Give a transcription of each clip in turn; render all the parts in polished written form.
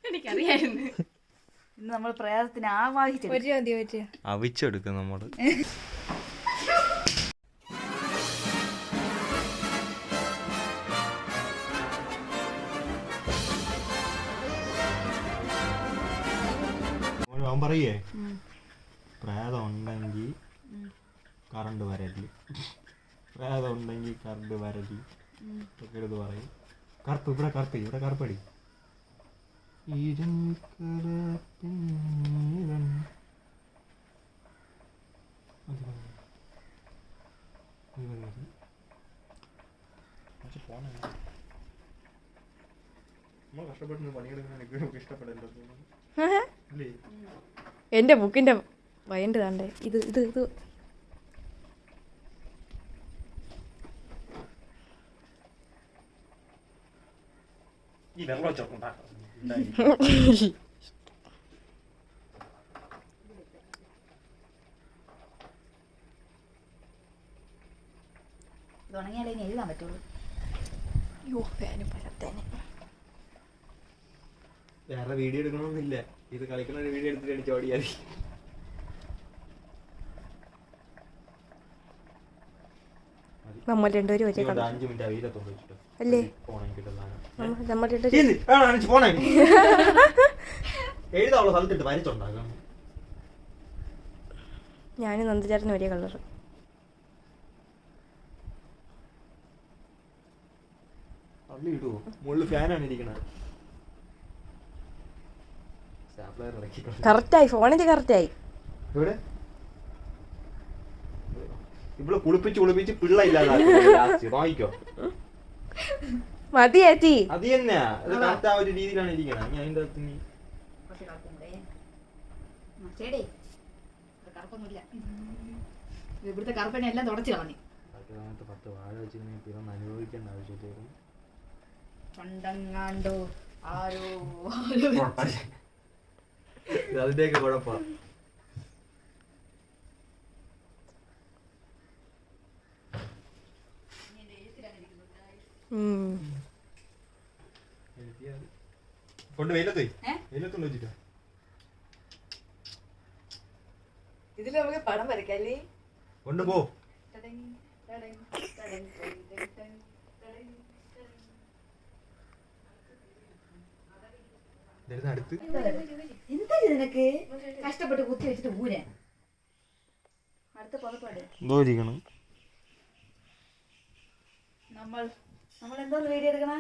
എനിക്കറിയായിരുന്നു. ഇന്ന് നമ്മൾ പ്രയാസത്തിന് ആവാഹിച്ചു അവിച്ചെടുക്കും നമ്മള്. അവൻ പറയേ പ്രേതം ഉണ്ടെങ്കിൽ കറണ്ട് വരല്, പ്രേതം ഉണ്ടെങ്കിൽ കറണ്ട് വരല് ഒക്കെ എടുത്ത് പറയും. കറുപ്പ് ഇവിടെ കറുപ്പ്, ഇവിടെ കറുപ്പടി. കഷ്ടപ്പെടുന്ന പണിയെടുക്കാൻ എനിക്ക് ഇഷ്ടപ്പെടല്ലോ. എന്റെ ബുക്കിന്റെ വയണ്ട് താണ്ടേ. ഇത് ഇത് ഇത് ഈ വെള്ളം ചോക്കുണ്ടാക്കാം. തുടങ്ങിയാലേ ഇനി എഴുതാൻ പറ്റുള്ളൂ. വേറെ വീഡിയോ എടുക്കണമെന്നില്ല, ഇത് കളിക്കുന്ന ഒരു വീഡിയോ എടുത്തിട്ട് എനിക്ക് ഓടിയാൽ നമ്മൾ രണ്ടുപേരും ഒരേ 5 മിനിറ്റ് വീടത്തോണ്ട് വെച്ചിട്ട് അല്ലേ? നമ്മൾ രണ്ടുപേരും എഴുതാവുള്ള സ്ഥലത്തിട്ട് വരച്ചുണ്ടാക്കാം. ഞാനും നന്ദചേട്ടനും ഒരേ കളറ്. അള്ളി ഇടുവോ? മുകളിൽ ഫാനാണ് ഇരിക്കണത്. കറക്റ്റായി, ഫോണിന്റെ കറക്റ്റായി. ഇവിടെ ഇവിടെ കുളിപ്പിച്ച് പിള്ള ഇല്ലാതെ വാങ്ങിക്കോ. മതി ചേച്ചി, അത് തന്നെയാ. അത് കറക്റ്റ് ആ ഒരു രീതിയിലാണ് ഇരിക്കണം. ഞാൻ അതിന്റെ അകത്ത് നീ ഇവിടുത്തെ കറുപ്പനെ എല്ലാം തുടച്ചു കളഞ്ഞു. 10 വാഴ വെച്ചിരുന്നെങ്കിൽ ഇതൊന്നും അനുഭവിക്കേണ്ട ആവശ്യത്തേക്കും പണ്ടങ്ങാണ്ടോ ആരോ അതിന്റെയൊക്കെ കുഴപ്പം. കൊണ്ട് വെയിലത്തോണ്ട് വെച്ചിട്ടോ. ഇതിൽ നമുക്ക് പടം വരയ്ക്കല്ലേ? കൊണ്ടുപോ. എന്താ നിനക്ക് കഷ്ടപ്പെട്ട് കുത്തി വെച്ചിട്ട് ഊരാൻ? അടുത്ത പുറപ്പാട് നമ്മൾ എന്തോ വീഡിയോ എടുക്കണേ?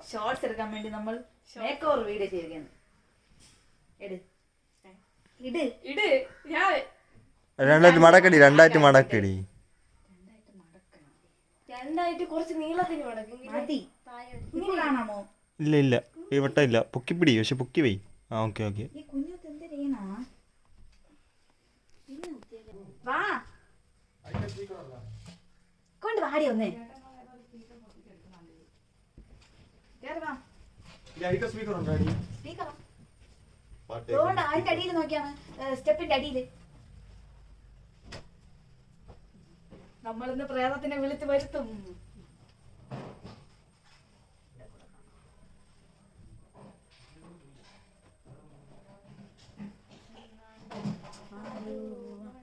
ഷോർട്സ് എടുക്കാൻ വേണ്ടി നമ്മൾ മേക്ക് ഓവർ വീഡിയോ ചെയ്യുകയാണ്. മടക്കടി, രണ്ടായിട്ട് മടക്കടി. രണ്ടായിട്ട് കുറച്ച് നീളത്തിന് മടക്കി. കാണാമോ? ഇല്ല ഇല്ല, വട്ടമില്ല. പൊക്കിപ്പിടി, പക്ഷെ പൊക്കി വൈ. ആ ഓക്കെ ഓക്കെ. കൊണ്ട് വാടി ഒന്നേ. അതിന്റെ അടിയിൽ നോക്കിയാണ്, സ്റ്റെപ്പിന്റെ അടിയില്. നമ്മളിന്ന് പ്രേതത്തിനെ വിളിച്ച് വരുത്തും.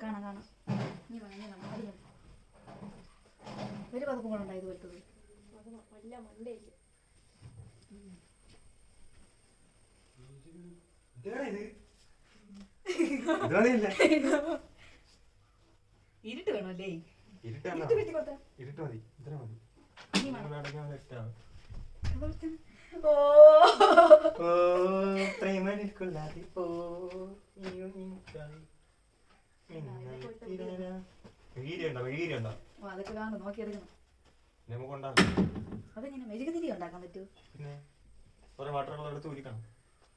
കാണാം ഒരു പതപ്പും കൂടെ ഉണ്ടായത് വരുത്തത്. ഇരുട്ട് വേണമല്ലേ? അതൊക്കെ കാണും, നോക്കിയെടുക്കണം. അതെങ്ങനെ മെഴുകുതിരി ഉണ്ടാക്കാൻ പറ്റൂ? പിന്നെ കുറെ വാട്ടറുകൾ എടുത്ത് ഉരിക്കണം,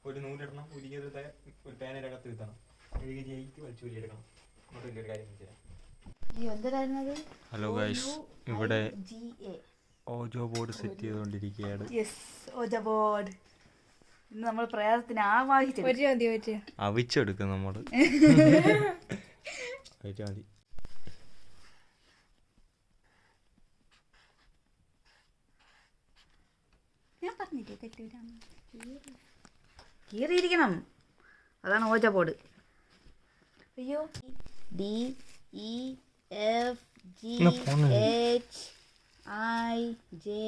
ഒരു നൂലിടണം, ഉരുകിയത് ഒരു പേനരകത്ത് വിത്തണം, മെഴുകുതിരിക്ക് വലിച്ചു ഉരിയെടുക്കണം. ഒരു കാര്യം. ഹലോ ഗൈസ്, ഇവിടെ ഓജോ ബോർഡ് സെറ്റ് ചെയ്തുകൊണ്ടിരിക്കുകയാണ്. ഇന്ന് നമ്മൾ പ്രയാസത്തിന് ആവാഹിച്ചു അവിച്ചെടുക്കും നമ്മള്. മതി. പറഞ്ഞില്ലേ തെറ്റൂരാന്ന്. കീറിയിരിക്കണം, അതാണ് ഓജ ബോർഡ്. അയ്യോ. D E F G H I J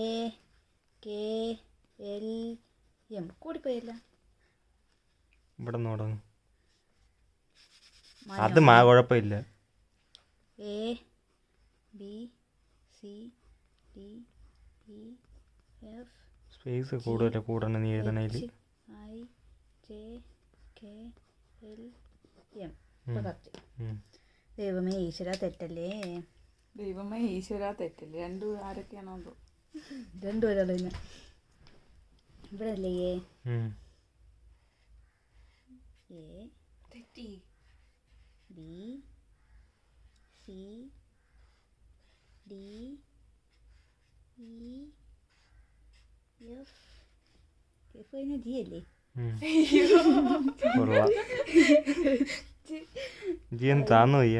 K L M കൂടിപ്പോയില്ല. ഇവിടെ തുടങ്ങും. അത് കുഴപ്പമില്ല. A B C D E F space കൂടുതൽ കൂടണം നീ എഴുതണേല്. I J K L M. ദൈവമേ ഈശ്വര തെറ്റല്ലേ. ദൈവമേ ഈശ്വര തെറ്റല്ലേ. രണ്ടും ആരൊക്കെയാണോ രണ്ടുപേരല്ലോ ഇന്ന് ഇവിടെ അല്ലേ. എ തെറ്റി. B C D E F F കഴിഞ്ഞാൽ ജി അല്ലേ. ജി എന്ന് താന്നു പോയ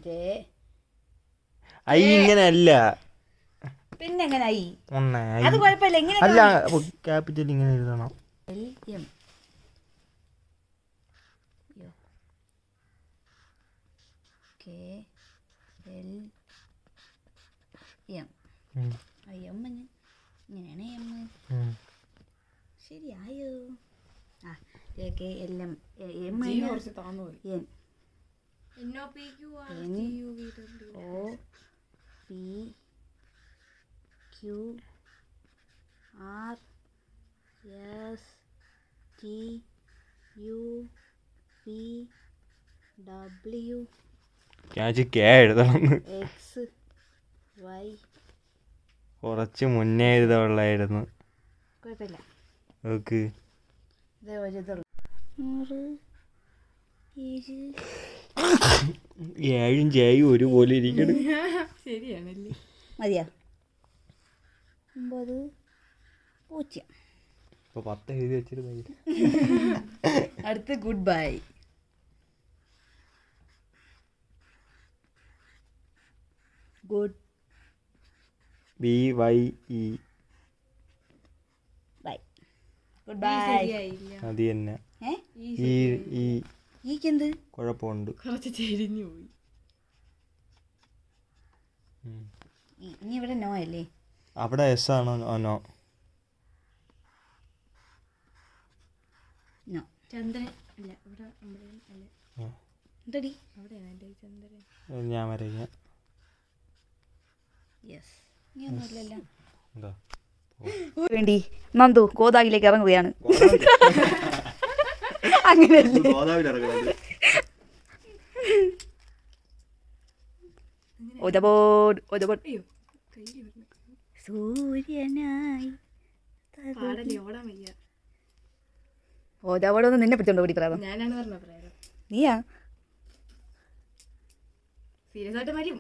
ജെ ഐ ഇങ്ങനെ അല്ല. പിന്നെ എങ്ങനെ ആയി? ഒന്നേ അത് കുഴപ്പമില്ല. എങ്ങനെ അല്ല ക്യാപിറ്റൽ ഇങ്ങനെ എഴുതണം. L M K L M. M ഇങ്ങനെയാണ് എം. ശരിയായോ? ആ കെ എൽ എം എം കുറച്ച് താന്നു പോയി. N NO PQ N O P Q R S T U V W എഴുതണം. X Y. കുറച്ച് മുന്നേ എഴുതാനുള്ളായിരുന്നു. കുഴപ്പമില്ല. ഓക്കെ ഇതേ ഒരു ഇതുള്ളൂ. 6 7 ഏഴും ജയും ഒരുപോലെ ഇരിക്കണം. ശരിയാണല്ലേ. മതിയാ. 9 0. ഇപ്പൊ 10 എഴുതി വെച്ചിരുന്നെങ്കിൽ അടുത്ത് good bye. Good BYE bye. Good bye. ശരിയായില്ല. അത് തന്നെ. ഈ ഈക്കെന്ത് കുഴപ്പമുണ്ട്. കുറച്ച് ചെരിഞ്ഞു പോയി. ഇനി ഇവിടെ നോ അല്ലേ? അവിടെ എസ് ആണോ നോ? നോ. ചന്ദ്രൻ അല്ല ഇവിടെ അല്ല. എന്തടി അവിടെയാണ് എൻ്റെ ചന്ദ്രൻ. ഞാൻ വരയ്ക്കാം. യെസ്. ഇനി ഒന്നുമില്ലല്ലോ. എന്താ വേണ്ടി നന്ദു ഗോദാവിലേക്ക് ഇറങ്ങുകയാണ്. അങ്ങനെയല്ലേ? ഒതബോഡ് ഒതബോഡ്. സൂര്യനായി പാടല്ലേ ഓടാൻ വയ്യ. ഓതബോടൊന്നും നിന്നെ പിടിച്ചോണ്ട് ഓടി പറയാം. ഞാനാണ് പറഞ്ഞ പ്രേരം. നീയാ സീരിയസ് ആയിട്ട് വരും.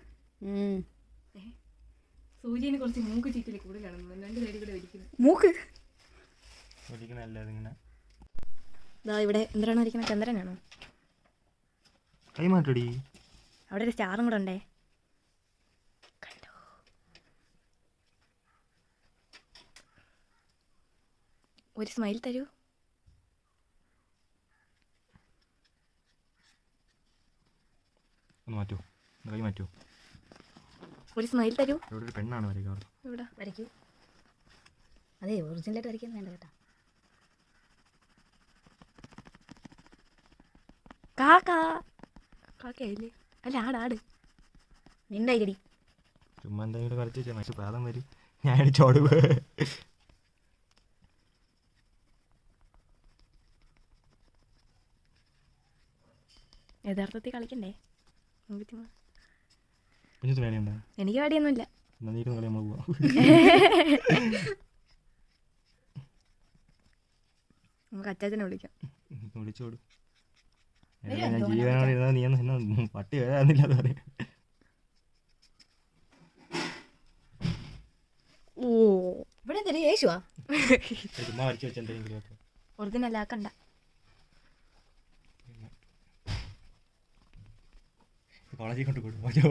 സൂര്യന് കുറച്ച് മൂക്ക് ചീറ്റില് കൂടുതലാണ്. 2 സൈഡിൽ കൂടെ വലിക്കുന്നു. മൂക്ക് ഇങ്ങനെ ഇവിടെ എന്തിനാണ് വരയ്ക്കുന്നത്? ചന്ദ്രനാണോ? കൈമാറ്റടി. അവിടെ ഒരു സ്റ്റാറും കൂടെ ഉണ്ടേ. കണ്ടോ? ഒരു സ്മൈൽ തരൂ. ഒന്ന് മാറ്റൂ. കൈ മാറ്റൂ. ഒരു സ്മൈൽ തരൂ. ഇവിടെ ഒരു പെണ്ണാണ് വരയ്ക്കാറ്. ഇവിടെ വരയ്ക്കൂ. അതെ ഒറിജിനലായിട്ട് വരയ്ക്കാൻ വേണ്ട കേട്ടോ. കാക്കയില്ലേ? അല്ല ആടാട്. മിണ്ടായിടി. ചുമ്മാ എന്തെങ്കിലും കളിച്ച് വെച്ചാൽ മനുഷ്യ പ്രാതം വരും. ഞാൻ അടിച്ചോട്. യഥാർത്ഥത്തിൽ കളിക്കണ്ടേ? കുഞ്ഞത്ത് വേണയുണ്ടോ? എനിക്ക് പേടിയൊന്നുമില്ല. നീക്കുന്ന കളി നമ്മൾ പോവാം. നമുക്ക് അച്ചാച്ചനെ വിളിക്കാം. വിളിച്ചോട്. ഞാൻ ജീവനോട് ഇരുന്നാൽ നീ ഒന്ന് പട്ടി വരാന്നില്ല അത് പറയാം. ഓ ഇവിടെ എന്തൊരു യേശുവാ? ചുമ്മാ വരച്ച് വെച്ച് എന്തെങ്കിലും ഒക്കെ ഒറിജിനൽ ആക്കണ്ട. കോളേജിൽ കൊണ്ട് കൊടുക്കും. പറഞ്ഞു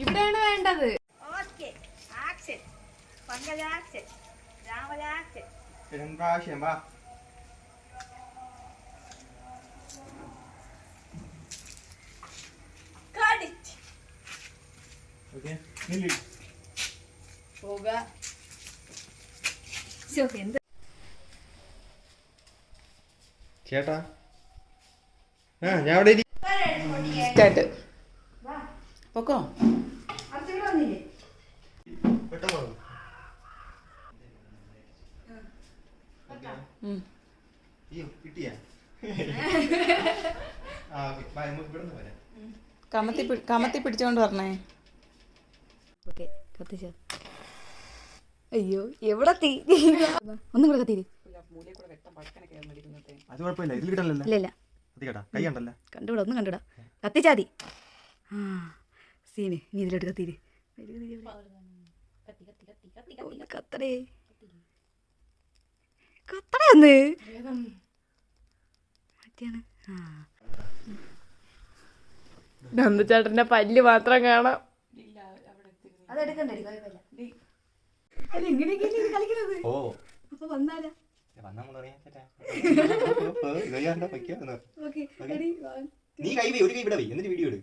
ഇവിടെയാണ് വേണ്ടത്. Okay action Pankaja action രാമജ action പ്രാവശ്യം വാ. കാടിറ്റ് ഓക്കെ നില്ല്. പോക എന്ത് ചേട്ടാ ഞാൻ അവിടെ ഇരി. സ്റ്റാർട്ട്. പൊക്കോ. പെട്ടെന്ന് വാ. അയ്യോ, കിട്ടിയാ? ആ, ഓക്കേ. വാ, നമുക്ക് ഇവിടുന്ന് വരാം. കമത്തി പിടിച്ചോണ്ട് പറഞ്ഞേ. ഓക്കെ കത്തിച്ചോ. അയ്യോ എവിടെ തീ ഒന്നും കൂടെ കത്തിരി. അത് കുഴപ്പമില്ല, ഇതിൽ കിട്ടണല്ലോ. ഇല്ല ഇല്ല കത്തിക്കട്ടാ, കൈ കണ്ടല്ലേ. കണ്ടുകൂടാ, ഒന്നും കണ്ടുകൂടാ. കത്തിച്ചാതി. ആ സീന് നീ ഇതിലോട്ട് കത്തിരി. കത്തടേ കത്തടേ ഒന്ന് മറ്റേണ്. ആ നന്ദുചേട്ടന്റെ പല്ല് മാത്രം കാണാം. അതെടുക്കണ്ടേ കളിക്കുന്നത്. ഓ അപ്പൊ വന്നാലാ നീ കൈ ഒരു കൈ ഇവിടെ വൈ, എന്നിട്ട് വീഡിയോ എടു.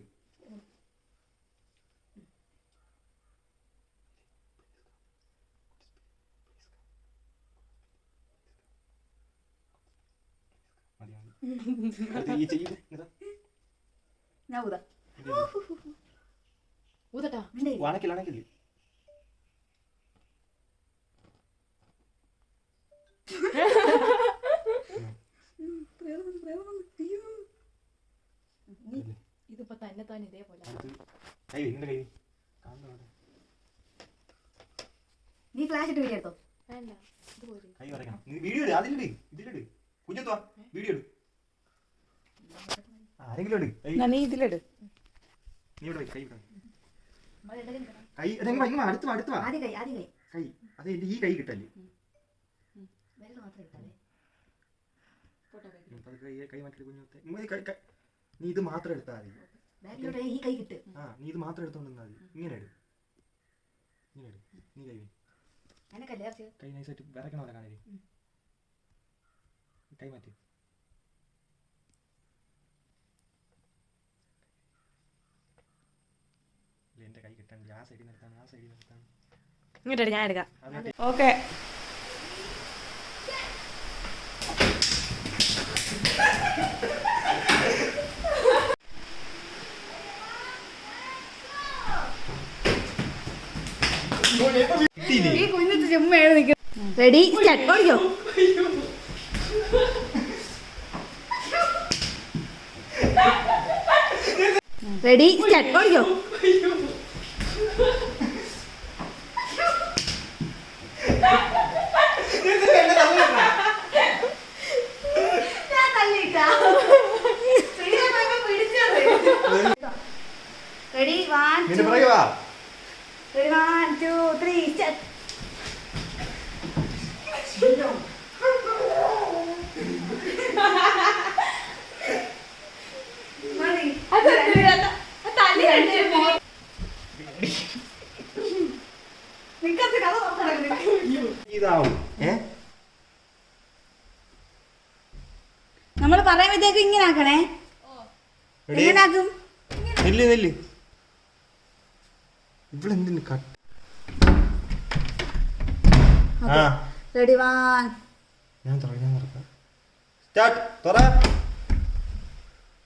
ഞാൻ ഊതാ ഊതട്ടാ. വാണക്കില്ലാണെങ്കിൽ ഇതിപ്പോ തന്നെ താൻ ഇതേപോലെ കൈ നിന്റെ കൈ നീ ഫ്ലാഷ് ഇട്ട് വീഡിയോ എടുത്തോ. വേണ്ട കൈ പറയണം. നീ വീഡിയോ ഇട്, അതിലിട്, ഇതിലിട്. കുഞ്ഞത്തുവാ വീഡിയോ ഇട്. ആരെങ്കിലും ഇട്. നീ ഇതിലിട്. നീ ഇവിടെ കൈ ഇവിടെ കൈ ഇങ്ങ അടുത്ത് വാ, അടുത്ത് വാ. ആദ്യം കൈ ആദ്യം കൈ കൈ അത് എന്റെ ഈ കൈ കിട്ടല്ലേ. വിരൽ മാത്രം ഇട്ടാലേ. കൈ മാറ്റി കുഞ്ഞത്തെ. നീ ഇത് മാത്രം എടുത്താൽ മതി. ബാക്കിലോട്ട് ഈ കൈ കിട്ട്. ആ നീ ഇത് മാത്രം എടുത്തോണ്ട് മതി. ഇങ്ങനെ ഇട്, ഇങ്ങനെ ഇട്. നീ കൈ എനക്കല്ലേ കൈ നൈസായിട്ട് വിറക്കണമല്ലോ കാണല്. കൈ മാറ്റി. എന്റെ കൈ കിട്ടാൻ ആ സൈഡിൽ നിർത്താൻ, ആ സൈഡിൽ നിർത്താൻ. ഇങ്ങോട്ട് ഞാൻ എടുക്കാം. ഓക്കെ. ഈ കുഞ്ഞത്ത് ചുമ്മയാണ് നിൽക്കുന്നത്. Ready start. ഓടിക്കോ. Ready start. ഓടിക്കോ. Ready 1 2 Ready, 1 2 3 start. നമ്മൾ പറയുമ്പോഴത്തേക്ക് ഇങ്ങനെ ആക്കണേ. എങ്ങനെ ആക്കും? നെല്ല് ഇവളെന്തിന് കട്ട്. റെഡി 1 ഞാൻ തുറക്കാം. സ്റ്റാർട്ട്. തുറ.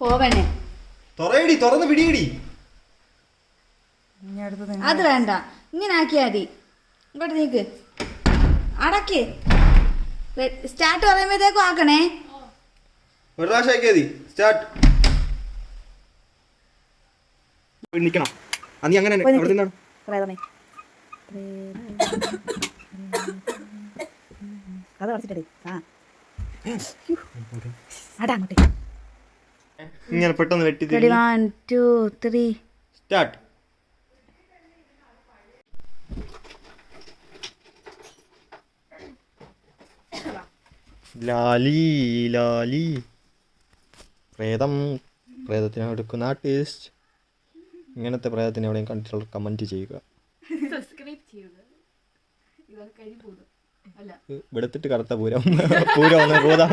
പോവണേ. തുറയടി, തുറന്ന് പിടിയടി. അത് വേണ്ട, ഇങ്ങനെ ആക്കിയാ മതി. ഇങ്ങോട്ട് നീക്ക്, അടക്ക്. സ്റ്റാർട്ട് പറയുമ്പോഴത്തേക്കും ആക്കണേ. ഒരു പ്രാവശ്യം ആക്കിയാ മതി. സ്റ്റാർട്ട്. നിക്കണം. നീ അങ്ങനെ അവിടെ നിന്നാണ്. അത് കുറച്ചിട്ടേ. അങ്ങോട്ടേ ഇങ്ങനെ പെട്ടെന്ന് വെട്ടി. 1 2 3 സ്റ്റാർട്ട്. ലാലി പ്രേതത്തിന് എടുക്കുന്ന ആർട്ടിസ്റ്റ്. ഇങ്ങനത്തെ പ്രേതത്തിന് എവിടെയും കണ്ടിട്ടുള്ള കമൻറ്റ് ചെയ്യുക. സബ്സ്ക്രൈബ് ചെയ്യുക. ഇതൊക്കെ കഴിപ്പോകും അല്ല വെളുത്തിട്ട് കറുത്ത പൂരം പൂരം പൂതാ.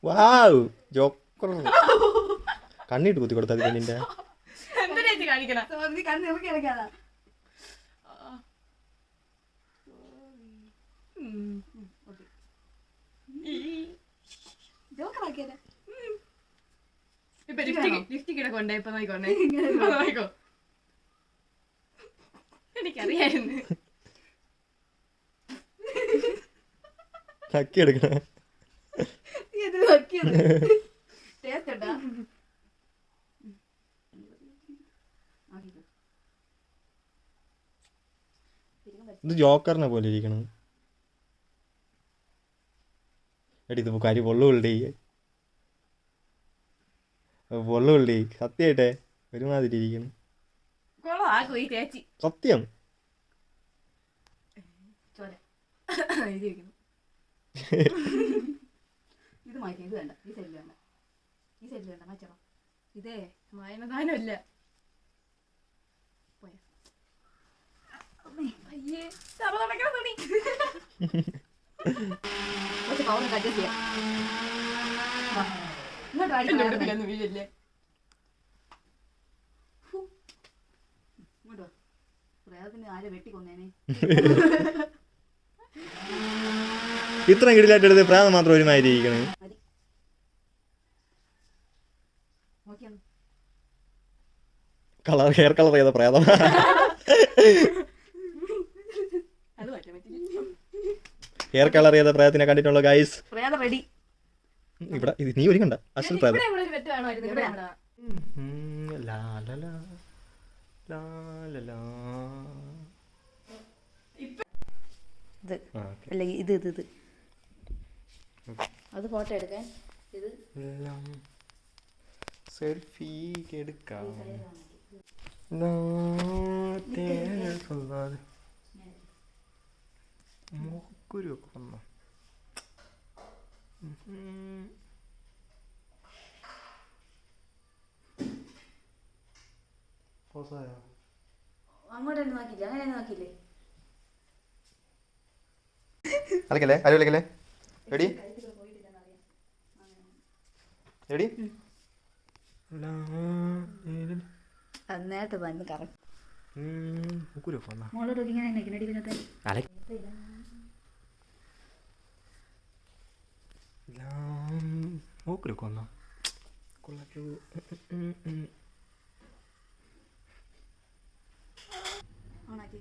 വാവ് ജോക്കർ കണ്ണിട്ട് കുത്തി കൊടുത്തത് പെണ്ണിൻ്റെ. കണ്ണിറക്കി ഇറക്കാതാ. ജോക്കറാക്കിയതാ. എനിക്കറിയായിരുന്നു. ചക്കി എടുക്കണേ. ടേസ്റ്റ് ഉണ്ടാ. ഇത് ജോക്കറിനെ പോലെ ഇരിക്കണം. എടി ഇത് കരി പൊള്ളുള്ളി പൊള്ളുള്ളി സത്യമായിട്ടെ ഒരുമാതിരി ഇരിക്കണം. സത്യം. ഇത് മാറ്റി. ഇത് വേണ്ട. ഈ സൈഡിൽ വേണ്ട. ഈ സൈഡിൽ വേണ്ട. മാറ്റണം. ഇതേ വായനദാനമല്ല. അയ്യേ തുണി. കുറച്ച് പവർ കട്ട് ചെയ്യാം. ഇങ്ങോട്ട് വീഴല്ലേ. ഇങ്ങോട്ട് വാ. പ്രേതത്തിന് ആരെ വെട്ടിക്കൊന്നേനെ. ഇത്ര കിടിലായിട്ട് എടുത്ത് പ്രായം മാത്രം ഒരുമാതിരി ഇരിക്കണേ. കളർ ഹെയർ കളർ ചെയ്ത പ്രേതം. ഹെയർ കളർ ചെയ്ത പ്രേതത്തിനെ കണ്ടിട്ടുള്ള ഗൈസ്. പ്രേതം റെഡി. ഇവിടെ ഇത് നീ ഒരുക്കണ്ട അസൽ പ്രേതം. ഇത് ഇത് അത് ഫോട്ടോ എടുക്കാൻ. ഇത് സെൽഫി എടുക്കാം. മൂക്കുരുവൊക്കെ വന്നോ. അങ്ങോട്ട് നോക്കിയില്ല. അങ്ങനെ നോക്കിയില്ലേ. അലക്കല്ലേ അരി വിളിക്കല്ലേ. Ready ready. നേരത്തെ വന്ന് കറക്റ്റ് മൂക്കുരുവൊക്കെ വന്നോ. മോളോട് ഇങ്ങനെ നിൽക്കണടി. ഇതിനകത്ത് മൂക്കുരുവൊക്കെ വന്നോ. കൊള്ളാച്ചു. ഓണാക്കി.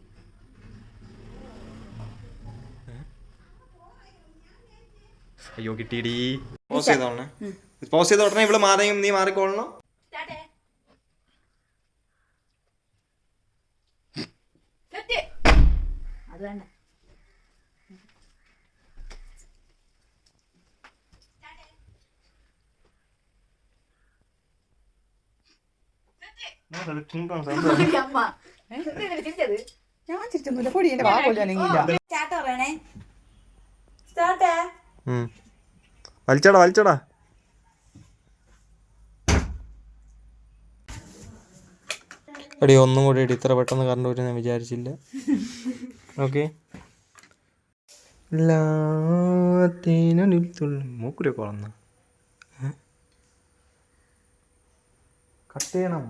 അയ്യോ കിട്ടിയിടി. പോസ് ചെയ്തോളണേ. പോസ് ചെയ്ത ഉടനെ ഇവിടെ മാറിയും നീ മാറിക്കോളണം. അത് വേണ്ട. അമ്മ ചിരിച്ചത്. ഞാൻ ചിരിച്ചൊന്നുമില്ല. പൊടി എന്റെ വാ കൊല്ലാനെങ്കില്ല. സ്റ്റാർട്ട് പറയണേ. സ്റ്റാർട്ട്. വലിച്ചടാ വലിച്ചടാ. എടി ഒന്നും കൂടി ഇടി. ഇത്ര പെട്ടെന്ന് കറണ്ട് വരും ഞാൻ വിചാരിച്ചില്ല. ഓക്കെ. മൂക്കുരൊക്കെ വളർന്ന കട്ട് ചെയ്യണം.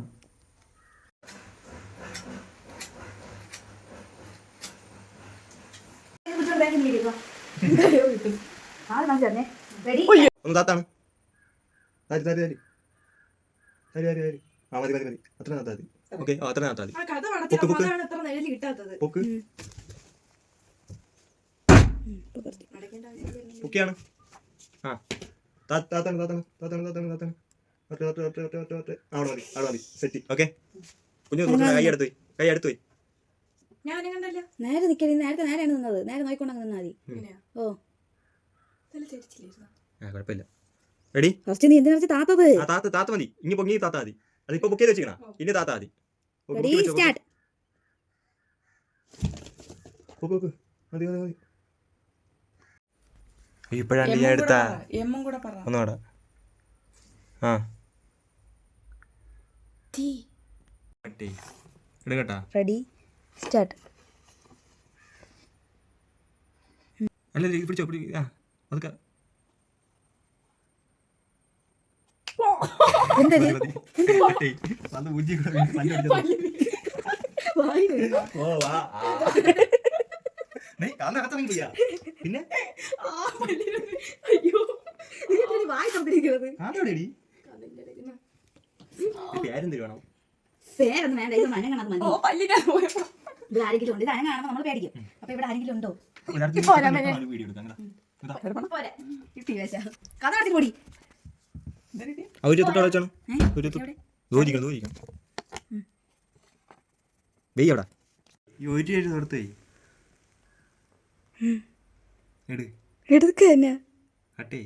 ഒന്ന് താത്താണ്. താരി താരി താരി താരി താരി താരി. ആ മതി മതി മതി. അത്ര താത്താ മതി. ഓക്കെ അത്ര താത്താ മതി. പൊക്ക് പൊക്കിയാണ്. ആ താത്താണ് താത്താണ് താത്താണ് താത്താണ് താത്താണ്. അവിടെ മതി അവിടെ മതി. സെറ്റ്. ഓക്കെ കുഞ്ഞു കൈ എടുത്തു പോയി. കൈ എടുത്തു പോയി. നേരെ നിക്കടി. നേരത്തെ നേരെയാണ് നിന്നത്. നേരെ നോക്കിക്കൊണ്ടങ്ങ് നിന്നാ മതി. ഓ കുഴപ്പമില്ല. റെഡി. ഫസ്റ്റ് നീ എന്തിനാ താത്തത്? ആ താത്ത താത്ത മതി. ഇനി പൊങ്ങി താത്താ മതി. അതിപ്പോ ബുക്ക് ചെയ്ത് വെച്ചിക്കണ. ഇനി താത്താ മതി. സ്റ്റാർട്ട്. മതി മതി മതി. ഇപ്പോഴാണ് ഞാൻ എടുത്താ. എമ്മും കൂടെ പറ. ഒന്നുകൂടെ. ആ കട്ടേ എടുക്കട്ടാ. Ready start. അല്ല ഇത് പിടിച്ചോ ആ അതൊക്കെ കട്ടേ അത് ഉജ്ജി ഓ വാ പിന്നെ അയ്യോ വായി തന്നിരിക്കുന്നത് ആരോടെടി പേരെന്ത് വേണം? പേരൊന്നും വേണ്ട, ഇത് മനം കാണാൻ മതി. ഇത് ആരെങ്കിലും ഉണ്ട്, ഇത് അനം കാണുമ്പോൾ നമ്മൾ പേടിക്കും. അപ്പൊ ഇവിടെ ആരെങ്കിലും ഉണ്ടോ? വീഡിയോ എടുക്കാം പോരെ കിട്ടി വേശ കഥ നടത്തി കൂടി എടുക്ക എടുക്ക തന്നെ കട്ടേ